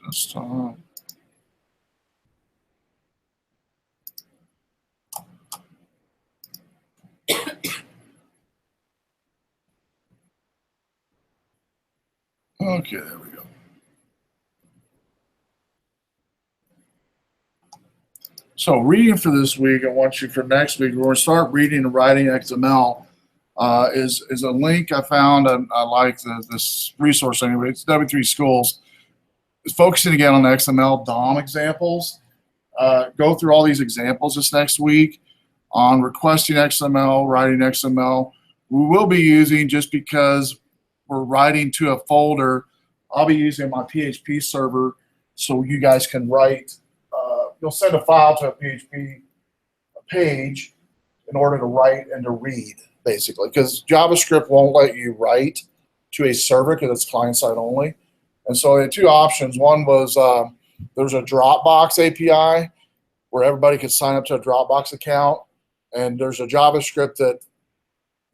Desktop. Okay, there we go. So reading for this week, I want you for next week, we're going to start reading and writing XML. Is a link I found. I like this resource anyway. It's W3 Schools. It's focusing again on XML DOM examples. Go through all these examples this next week on requesting XML, writing XML. We will be using, just because we're writing to a folder, I'll be using my PHP server so you guys can write. You'll send a file to a PHP page in order to write and to read, basically, because JavaScript won't let you write to a server because it's client-side only. And so they had two options. One was there's a Dropbox API where everybody could sign up to a Dropbox account, and there's a JavaScript that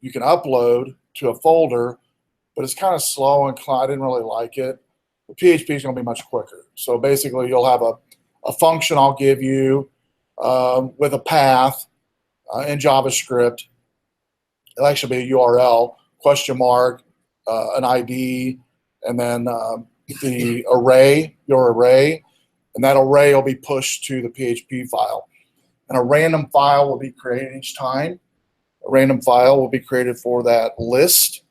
you can upload to a folder, but it's kind of slow and I didn't really like it. The PHP is going to be much quicker. So basically, you'll have a function I'll give you with a path in JavaScript. It'll actually be a URL, question mark, an ID, and then the array, your array, and that array will be pushed to the PHP file. And a random file will be created each time. A random file will be created for that list.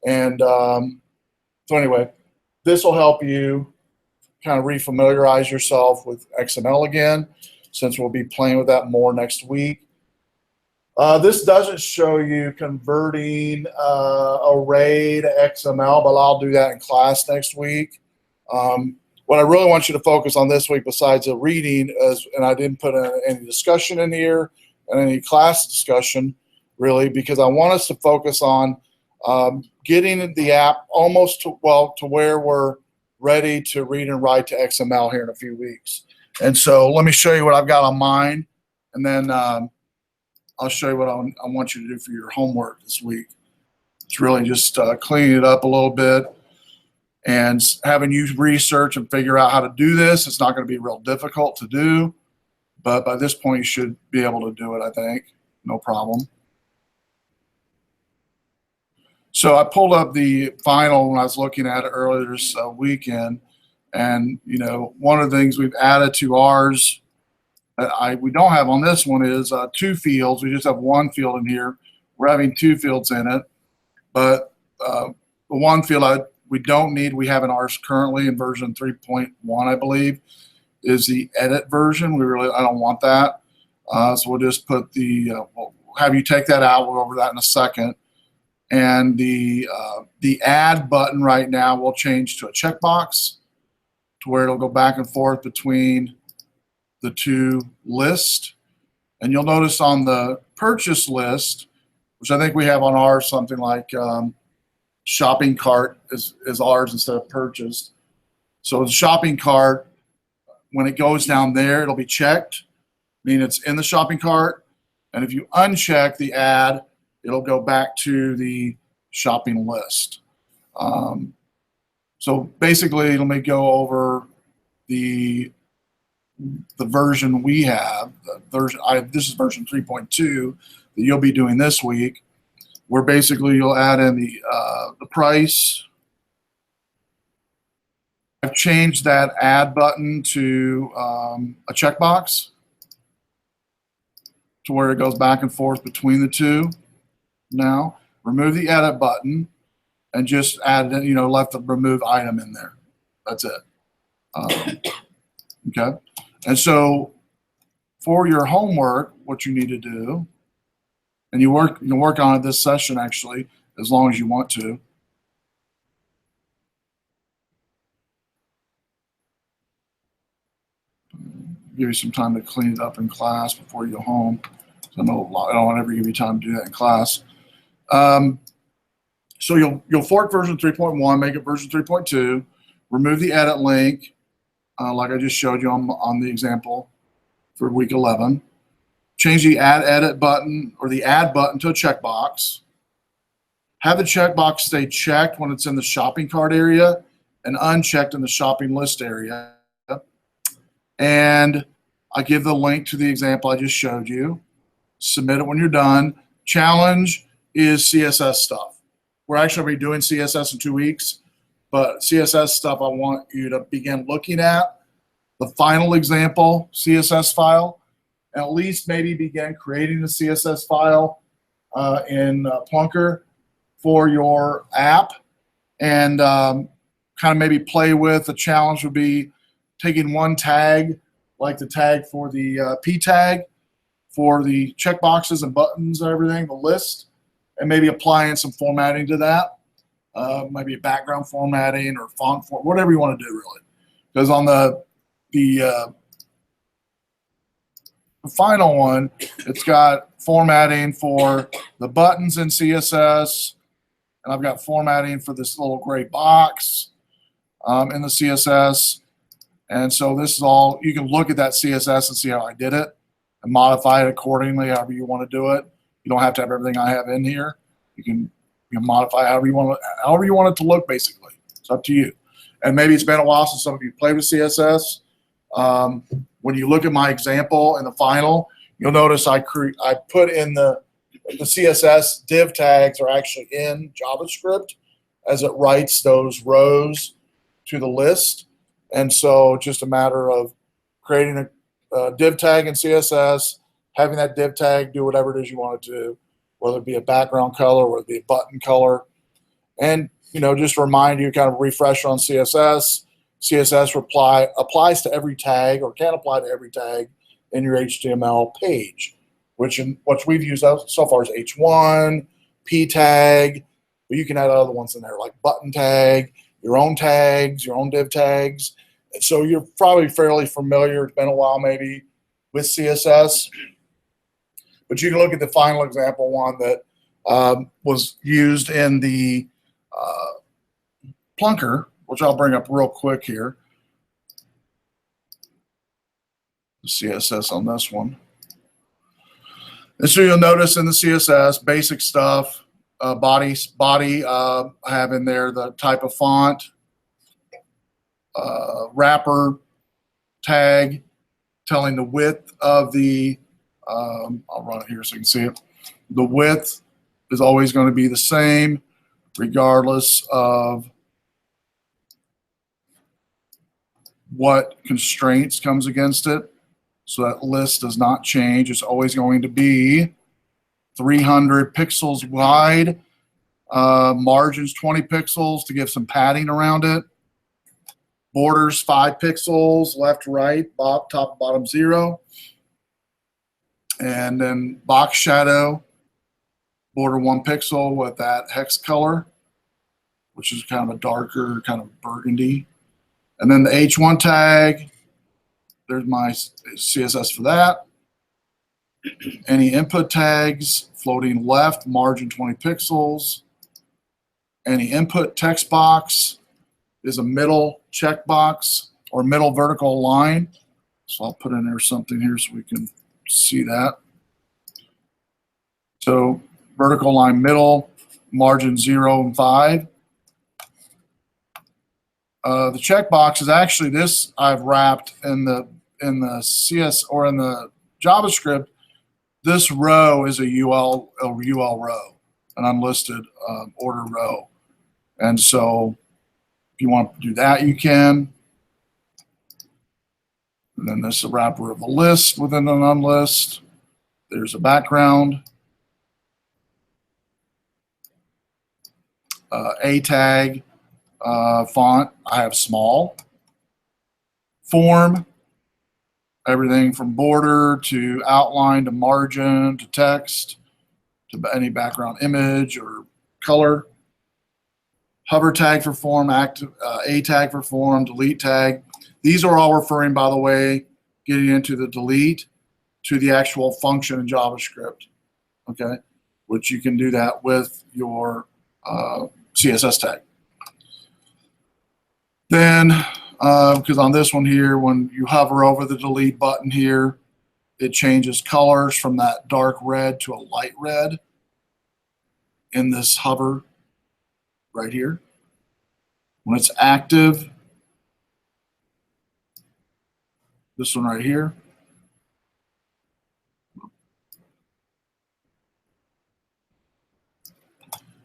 And so anyway, this will help you kind of refamiliarize yourself with XML again, since we'll be playing with that more next week. This doesn't show you converting array to XML, but I'll do that in class next week. What I really want you to focus on this week, besides the reading, is, and I didn't put any discussion in here and any class discussion, really, because I want us to focus on getting the app almost to where we're ready to read and write to XML here in a few weeks. And so let me show you what I've got on mine, and then I'll show you what I want you to do for your homework this week. It's really just cleaning it up a little bit and having you research and figure out how to do this. It's not going to be real difficult to do, but by this point you should be able to do it, I think. No problem. So I pulled up the final when I was looking at it earlier this weekend, and one of the things we've added to ours that we don't have on this one is two fields. We just have one field in here. We're having two fields in it, but the one field we don't need, we have in ours currently in version 3.1, I believe, is the edit version. I don't want that, so we'll just put we'll have you take that out. We'll go over that in a second. And the add button right now will change to a checkbox, to where it'll go back and forth between the two lists. And you'll notice on the purchase list, which I think we have on ours, something like shopping cart is ours instead of purchased. So the shopping cart, when it goes down there, it'll be checked, meaning it's in the shopping cart. And if you uncheck the add, it'll go back to the shopping list. So basically, let me go over the version we have. This is version 3.2 that you'll be doing this week, where basically you'll add in the price. I've changed that add button to a checkbox, to where it goes back and forth between the two. Now, remove the edit button and just add, left the remove item in there. That's it. Okay. And so for your homework, what you need to do, and you can work on it this session actually, as long as you want to. Give you some time to clean it up in class before you go home. I know I don't ever give you time to do that in class. So you'll fork version 3.1, make it version 3.2, remove the edit link, like I just showed you on the example for week 11. Change the add edit button or the add button to a checkbox. Have the checkbox stay checked when it's in the shopping cart area, and unchecked in the shopping list area. And I give the link to the example I just showed you. Submit it when you're done. Challenge is CSS stuff. We're actually going to be doing CSS in 2 weeks, but CSS stuff I want you to begin looking at. The final example CSS file, and at least maybe begin creating the CSS file in Plunker for your app, and kind of maybe play with. The challenge would be taking one tag, like the tag for the P tag, for the checkboxes and buttons and everything, the list, and maybe applying some formatting to that, maybe background formatting or font form, whatever you want to do really. Because on the final one, it's got formatting for the buttons in CSS, and I've got formatting for this little gray box in the CSS. And so this is all, you can look at that CSS and see how I did it and modify it accordingly, however you want to do it. You don't have to have everything I have in here. You can modify however you want it to look, basically. It's up to you. And maybe it's been a while since some of you played with CSS. When you look at my example in the final, you'll notice I put in the CSS div tags are actually in JavaScript as it writes those rows to the list. And so just a matter of creating a div tag in CSS, having that div tag do whatever it is you want it to do, whether it be a background color, whether it be a button color. And, just to remind you, kind of refresh on CSS. CSS applies to every tag, or can apply to every tag in your HTML page, which we've used so far is H1, P tag, but you can add other ones in there like button tag, your own tags, your own div tags. And so you're probably fairly familiar, it's been a while maybe, with CSS. But you can look at the final example one that was used in the Plunker, which I'll bring up real quick here. The CSS on this one. And so you'll notice in the CSS, basic stuff, body, I have in there the type of font, wrapper tag, telling the width of the, I'll run it here so you can see it. The width is always going to be the same, regardless of what constraints comes against it. So that list does not change. It's always going to be 300 pixels wide, margins 20 pixels to give some padding around it, borders 5 pixels, left, right, top, bottom 0, and then box shadow, border 1 pixel with that hex color, which is kind of a darker, kind of burgundy. And then the H1 tag, there's my CSS for that. Any input tags, floating left, margin 20 pixels. Any input text box is a middle checkbox or middle vertical line. So I'll put in there something here so we can see that. So vertical line middle, margin 0 and 5. The checkbox is actually this I've wrapped in the CS or in the JavaScript. This row is a UL row, an unlisted order row, and so if you want to do that, you can. And then this is a wrapper of a list within an unlist. There's a background, a tag. Font, I have small. Form, everything from border to outline to margin to text to any background image or color. Hover tag for form, a tag for form, delete tag. These are all referring, by the way, getting into the delete, to the actual function in JavaScript, okay? Which you can do that with your CSS tag. Then, because on this one here, when you hover over the delete button here, it changes colors from that dark red to a light red in this hover right here. When it's active, this one right here,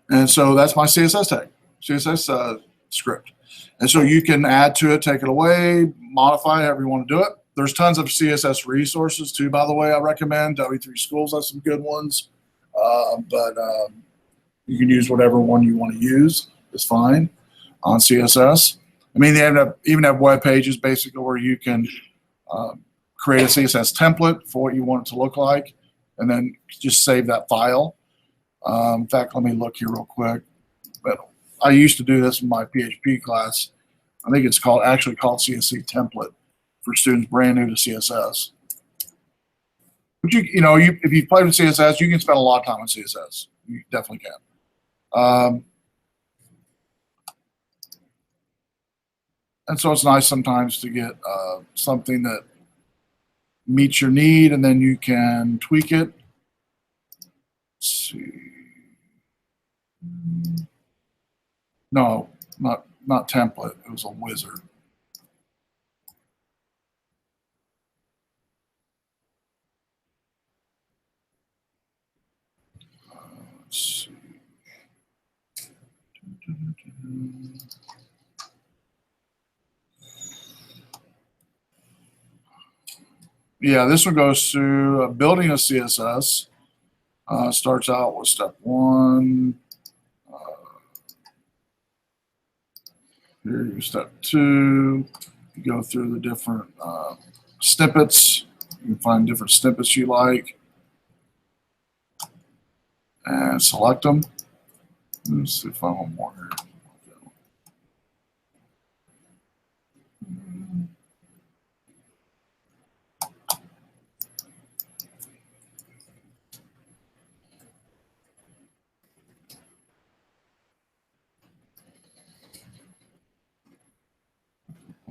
and so that's my CSS tag, CSS script. And so you can add to it, take it away, modify however you want to do it. There's tons of CSS resources too, by the way, I recommend. W3 Schools has some good ones, but you can use whatever one you want to use. It's fine on CSS. I mean, they even have web pages basically where you can create a CSS template for what you want it to look like, and then just save that file. In fact, let me look here real quick. But I used to do this in my PHP class. I think it's actually called CSC template for students brand new to CSS. But if you've played with CSS, you can spend a lot of time on CSS. You definitely can. And so it's nice sometimes to get something that meets your need, and then you can tweak it. Let's see. No, not template. It was a wizard. Let's see. Yeah, this one goes through building a CSS. Starts out with step 1. Here you step 2. You go through the different snippets. You can find different snippets you like and select them. Let's see if I want more here.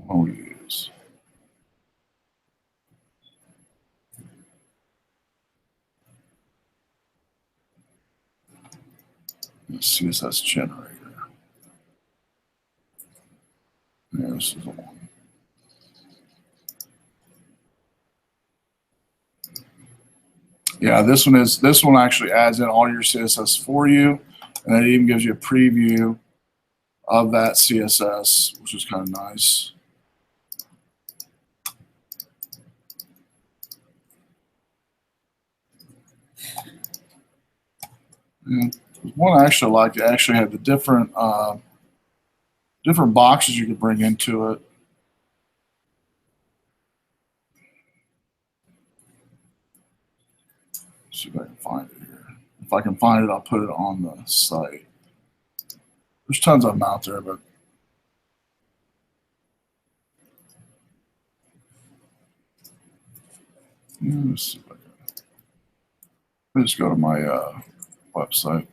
What we use. The CSS generator. Yeah, this is the one. Yeah, this one actually adds in all your CSS for you, and it even gives you a preview of that CSS, which is kind of nice. And one I actually liked, it actually had the different boxes you could bring into it. Let's see if I can find it here. If I can find it, I'll put it on the site. There's tons of them out there, but let's see if I can. Let me just go to my website.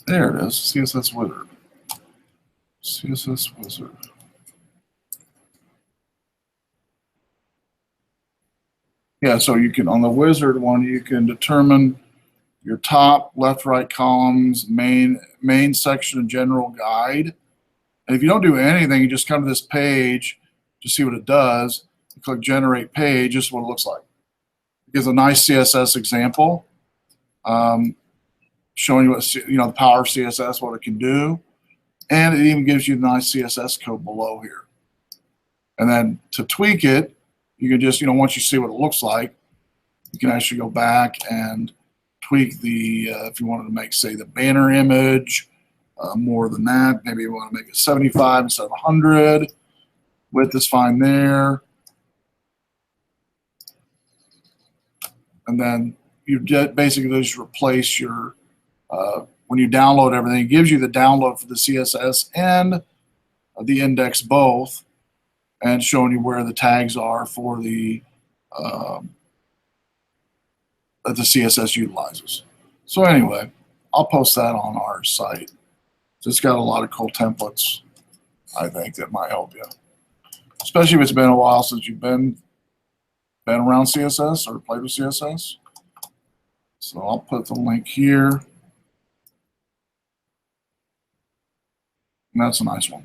There it is, CSS Wizard. CSS Wizard. Yeah, so you can, on the wizard one, you can determine your top, left, right columns, main section, and general guide. And if you don't do anything, you just come to this page to see what it does. You click generate page, just what it looks like. It gives a nice CSS example, showing you what, the power of CSS, what it can do. And it even gives you the nice CSS code below here. And then to tweak it, you can just, once you see what it looks like, you can actually go back and tweak the, if you wanted to make, say, the banner image more than that, maybe you want to make it 75 instead of 100. Width is fine there. And then you basically just replace your, when you download everything, it gives you the download for the CSS and the index both, and showing you where the tags are for the that the CSS utilizes. So anyway, I'll post that on our site. It's got a lot of cool templates, I think, that might help you, especially if it's been a while since you've been around CSS or played with CSS. So I'll put the link here. And that's a nice one.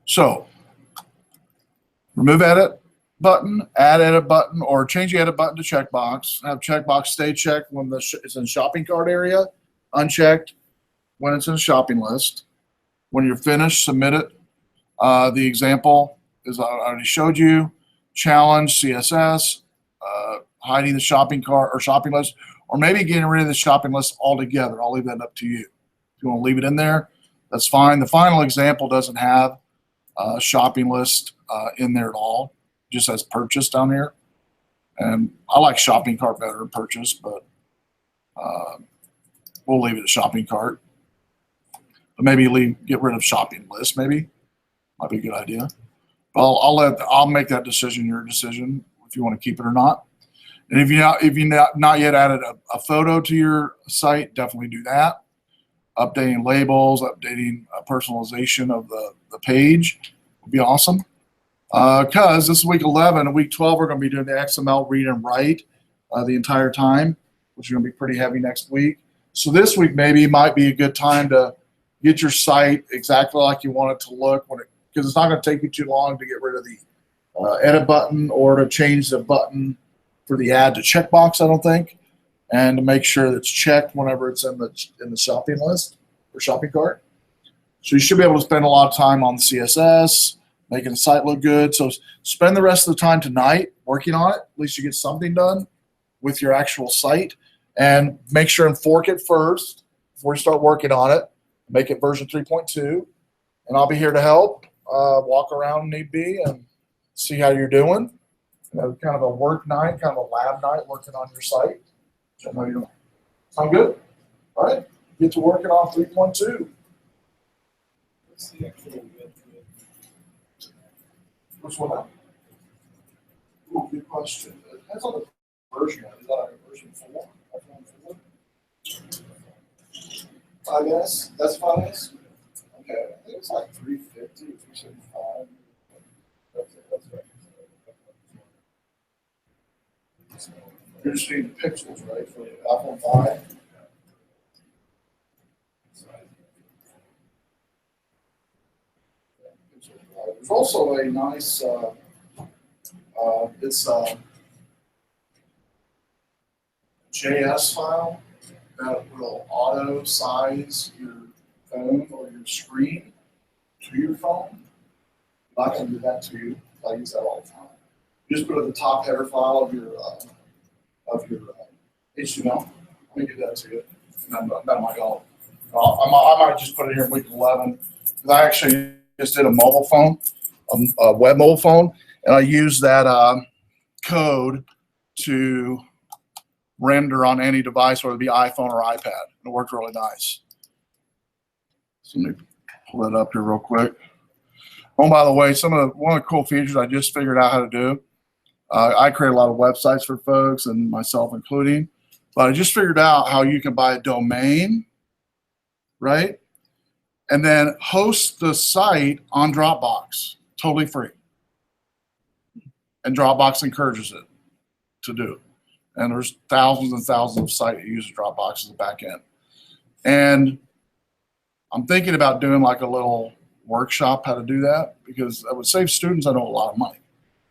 So remove edit button, add edit button, or change the edit button to checkbox. Have checkbox stay checked when it's in shopping cart area, unchecked when it's in a shopping list. When you're finished, submit it. The example is I already showed you. Challenge CSS, hiding the shopping cart or shopping list, or maybe getting rid of the shopping list altogether. I'll leave that up to you. If you want to leave it in there, that's fine. The final example doesn't have a shopping list in there at all. It just says purchase down here. And I like shopping cart better than purchase, but we'll leave it a shopping cart. But maybe get rid of shopping list, maybe. Might be a good idea. Well, I'll make that decision, your decision, if you want to keep it or not. And if you not yet added a photo to your site, definitely do that. Updating labels, updating personalization of the page would be awesome. Because this is week 11 and week 12, we're going to be doing the XML read and write the entire time, which is going to be pretty heavy next week. So this week maybe might be a good time to get your site exactly like you want it to look because it's not going to take you too long to get rid of the edit button or to change the button for the add to checkbox, I don't think, and to make sure that it's checked whenever it's in the shopping list or shopping cart. So you should be able to spend a lot of time on the CSS, making the site look good. So spend the rest of the time tonight working on it. At least you get something done with your actual site, and make sure and fork it first before you start working on it. Make it version 3.2, and I'll be here to help. Walk around need be and see how you're doing. Kind of a work night, kind of a lab night working on your site. Which I know you don't. Sound good? All right. Get to working on 3.2. Which one? Ooh, good question. It depends on the version. Is that like a version 4? 5S? That's 5S? Okay. I think it's like 350 or 375. That's right. You're just reading pixels, right, for the iPhone 5? There's also a nice, it's a JS file that will auto size your phone or your screen to your phone. I can do that to you. I use that all the time. You just put it in the top header file of your HTML. Let me do that to you. And that might help. I might just put it here in week 11 because I actually just did a mobile phone, a web mobile phone, and I used that code to render on any device, whether it be iPhone or iPad. It worked really nice. So let me pull that up here real quick. Oh, by the way, one of the cool features I just figured out how to do. I create a lot of websites for folks, and myself including, but I just figured out how you can buy a domain, right? And then host the site on Dropbox, totally free. And Dropbox encourages it to do it. And there's thousands and thousands of sites that use Dropbox as a back end. And I'm thinking about doing like a little workshop how to do that, because that would save students, I know, a lot of money.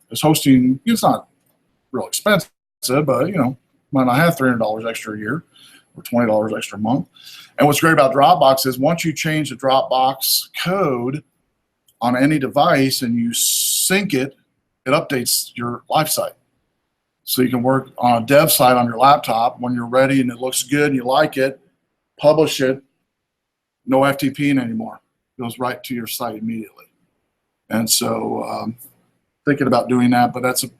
Because hosting, it's not real expensive, but might not have $300 extra a year or $20 extra a month. And what's great about Dropbox is once you change the Dropbox code on any device and you sync it, it updates your live site. So you can work on a dev site on your laptop when you're ready and it looks good and you like it, publish it, no FTPing anymore. It goes right to your site immediately. And so thinking about doing that, but that's a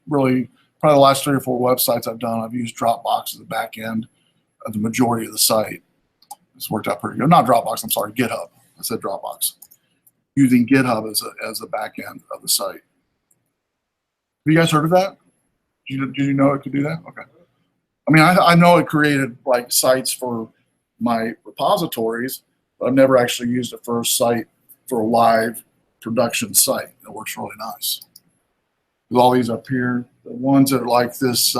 really probably the last 3 or 4 websites I've done. I've used Dropbox as the back end of the majority of the site. It's worked out pretty good. Not Dropbox, I'm sorry, GitHub. I said Dropbox. using GitHub as a back end of the site. Have you guys heard of that? Did you know it could do that? Okay. I mean, I know it created like sites for my repositories, but I've never actually used it for a site, for a live production site. It works really nice. With all these up here, the ones that are like this,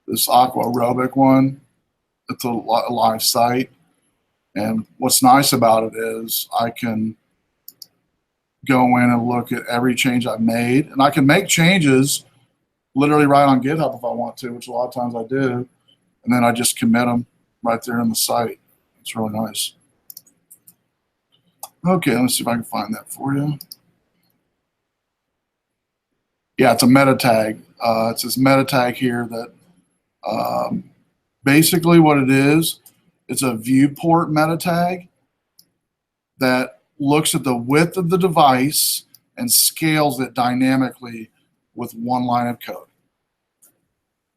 this aqua aerobic one, it's a live site. And what's nice about it is I can go in and look at every change I've made, and I can make changes literally right on GitHub if I want to, which a lot of times I do. And then I just commit them right there in the site. It's really nice. Okay, let's see if I can find that for you. Yeah, it's a meta tag. It's this meta tag here that basically what it is, it's a viewport meta tag that looks at the width of the device and scales it dynamically with one line of code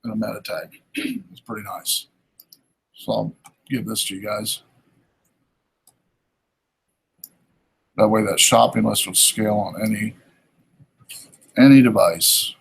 in a meta tag. It's pretty nice. So I'll give this to you guys. That way that shopping list will scale on any device.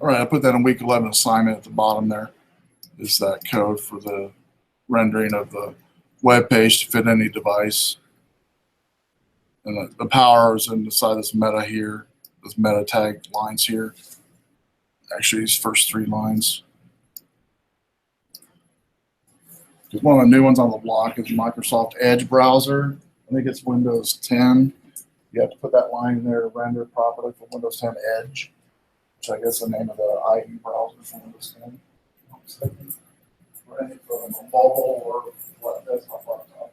All right, I put that in week 11 assignment at the bottom there. Is that code for the rendering of the web page to fit any device. And the power is inside this meta here, this meta tag lines here. Actually, these first 3 lines. Because one of the new ones on the block is Microsoft Edge browser. I think it's Windows 10. You have to put that line in there to render properly for Windows 10 Edge, which I guess is the name of the IE browser for Windows 10. For any for mobile or what desktop laptop.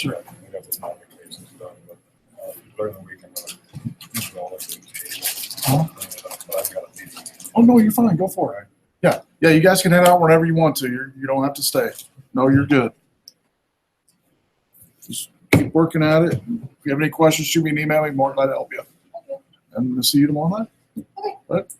Sure. We got the modifications done, but during the week I'm gonna just roll it to the table. But I've got a meeting. Oh, no, you're fine. Go for it. Yeah. Yeah, you guys can head out whenever you want to. You don't have to stay. No, you're good. Just keep working at it. If you have any questions, shoot me an email. I'm more than glad to help you. Okay. And we'll see you tomorrow night. Okay. Right.